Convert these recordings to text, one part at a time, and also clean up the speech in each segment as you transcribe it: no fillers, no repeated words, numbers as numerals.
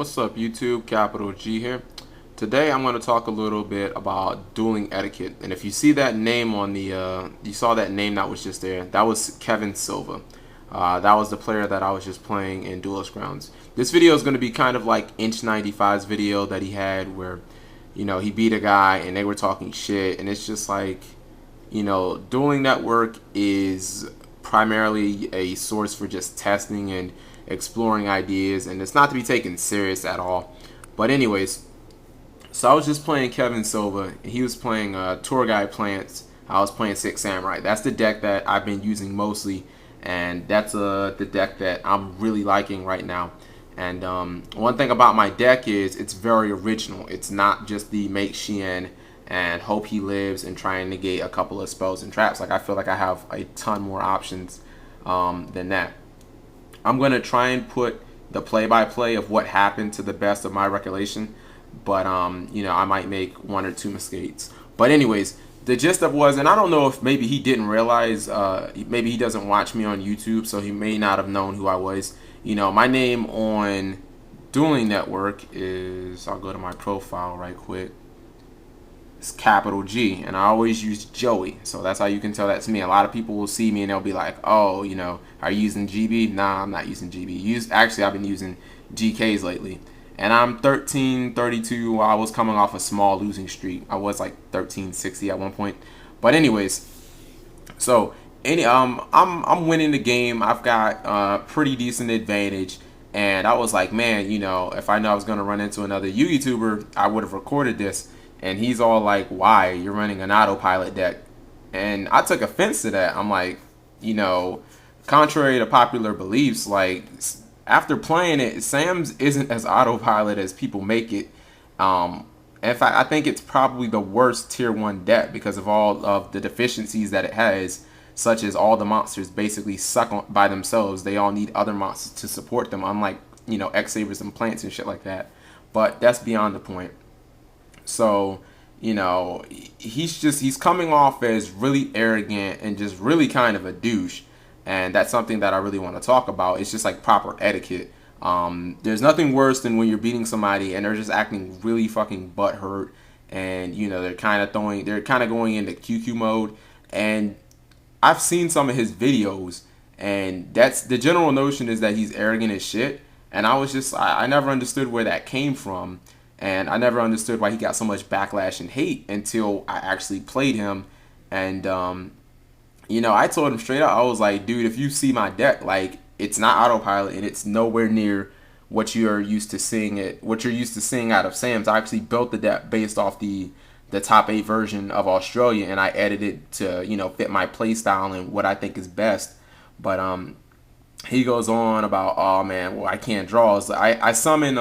What's up, YouTube? Capital G here. Today I'm going to talk a little bit about dueling etiquette. And if you see that name on the, you saw that name that was just there, that was Kevin Silva. That was the player that I was just playing in Duelist Grounds. This video is going to be kind of like Inch 95's video that he had where, you know, he beat a guy and they were talking shit. And it's just like, you know, Dueling Network is primarily a source for just testing and exploring ideas, and it's not to be taken serious at all. But anyways, so I was just playing Kevin Silva, and he was playing Tour Guide Plants. I was playing Six Samurai. That's the deck that I've been using mostly, and that's the deck that I'm really liking right now. And one thing about my deck is it's very original. It's not just the make Xian and hope he lives and try and negate a couple of spells and traps. Like, I feel like I have a ton more options than that. I'm going to try and put the play-by-play of what happened to the best of my recollection, but you know, I might make one or two mistakes. But anyways, the gist of was, and I don't know if maybe he didn't realize, maybe he doesn't watch me on YouTube, so he may not have known who I was. You know, my name on Dueling Network is, I'll go to my profile right quick. It's capital G, and I always use Joey, so that's how you can tell that's me. A lot of people will see me and they'll be like, oh, you know, are you using GB? Nah, I'm not using GB. Actually, I've been using GKs lately, and I'm 1332. I was coming off a small losing streak. I was like 1360 at one point, but anyways, so I'm winning the game. I've got pretty decent advantage, and I was like, man, you know, if I know I was gonna run into another YouTuber, I would have recorded this. And he's all like, why? You're running an autopilot deck. And I took offense to that. I'm like, you know, contrary to popular beliefs, like, after playing it, Sam's isn't as autopilot as people make it. In fact, I think it's probably the worst tier 1 deck because of all of the deficiencies that it has, such as all the monsters basically suck by themselves. They all need other monsters to support them, unlike, you know, X-Sabers and plants and shit like that. But that's beyond the point. So, you know, he's coming off as really arrogant and just really kind of a douche. And that's something that I really want to talk about. It's just like proper etiquette. There's nothing worse than when you're beating somebody and they're just acting really fucking butthurt. And, you know, they're kind of going into QQ mode. And I've seen some of his videos, and that's the general notion is that he's arrogant as shit. And I never understood where that came from. And I never understood why he got so much backlash and hate until I actually played him. And, you know, I told him straight up, I was like, dude, if you see my deck, like, it's not autopilot and it's nowhere near what you're used to seeing out of Sam's. I actually built the deck based off the top 8 version of Australia, and I edited it to, you know, fit my play style and what I think is best. But he goes on about, oh man, well, I can't draw. So I summon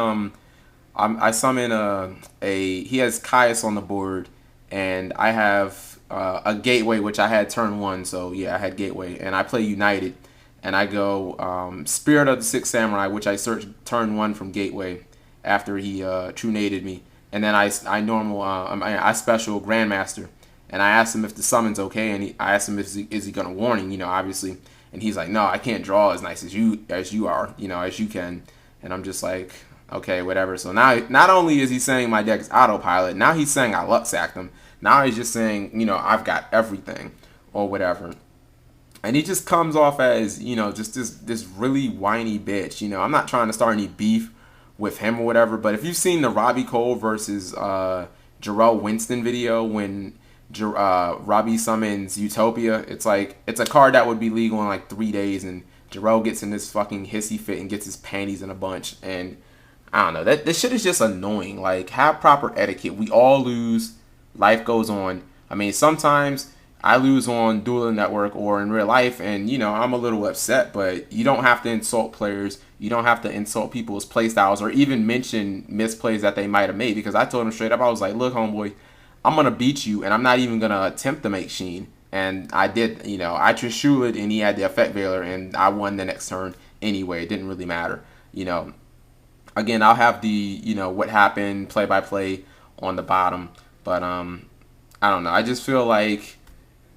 he has Caius on the board, and I have a Gateway, which I had turn 1, so yeah, I had Gateway, and I play United, and I go Spirit of the Six Samurai, which I searched turn 1 from Gateway after he Trunaded me, and then I special Grandmaster, and I asked him if the summon's okay, and I asked him if is he gonna warning, you know, obviously, and he's like, no, I can't draw as nice as you are, you know, as you can, and I'm just like, okay, whatever. So now, not only is he saying my deck is autopilot, now he's saying I luck sacked him. Now he's just saying, you know, I've got everything or whatever. And he just comes off as, you know, just this really whiny bitch. You know, I'm not trying to start any beef with him or whatever, but if you've seen the Robbie Cole versus Jarrell Winston video when Robbie summons Utopia, it's like, it's a card that would be legal in like 3 days, and Jarrell gets in this fucking hissy fit and gets his panties in a bunch, and I don't know. This shit is just annoying. Like, have proper etiquette. We all lose. Life goes on. I mean, sometimes I lose on Duel Network or in real life, and, you know, I'm a little upset, but you don't have to insult players. You don't have to insult people's playstyles or even mention misplays that they might have made, because I told him straight up, I was like, look, homeboy, I'm going to beat you, and I'm not even going to attempt to make Sheen. And I did, you know, I Trishuled, and he had the Effect Veiler, and I won the next turn anyway. It didn't really matter, you know. Again, I'll have the, you know, what happened play-by-play on the bottom. But, I don't know. I just feel like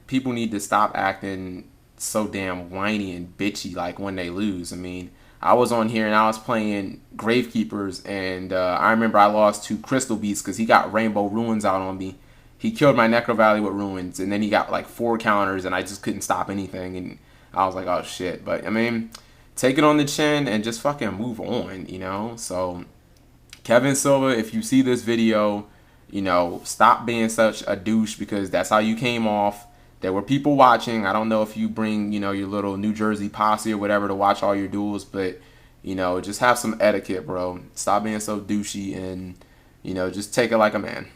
people need to stop acting so damn whiny and bitchy like when they lose. I mean, I was on here and I was playing Gravekeepers, and I remember I lost to Crystal Beast because he got Rainbow Ruins out on me. He killed my Necro Valley with Ruins, and then he got like 4 counters, and I just couldn't stop anything, and I was like, oh shit. But I mean, take it on the chin and just fucking move on, you know? So, Kevin Silva, if you see this video, you know, stop being such a douche, because that's how you came off. There were people watching. I don't know if you bring, you know, your little New Jersey posse or whatever to watch all your duels, but, you know, just have some etiquette, bro. Stop being so douchey and, you know, just take it like a man.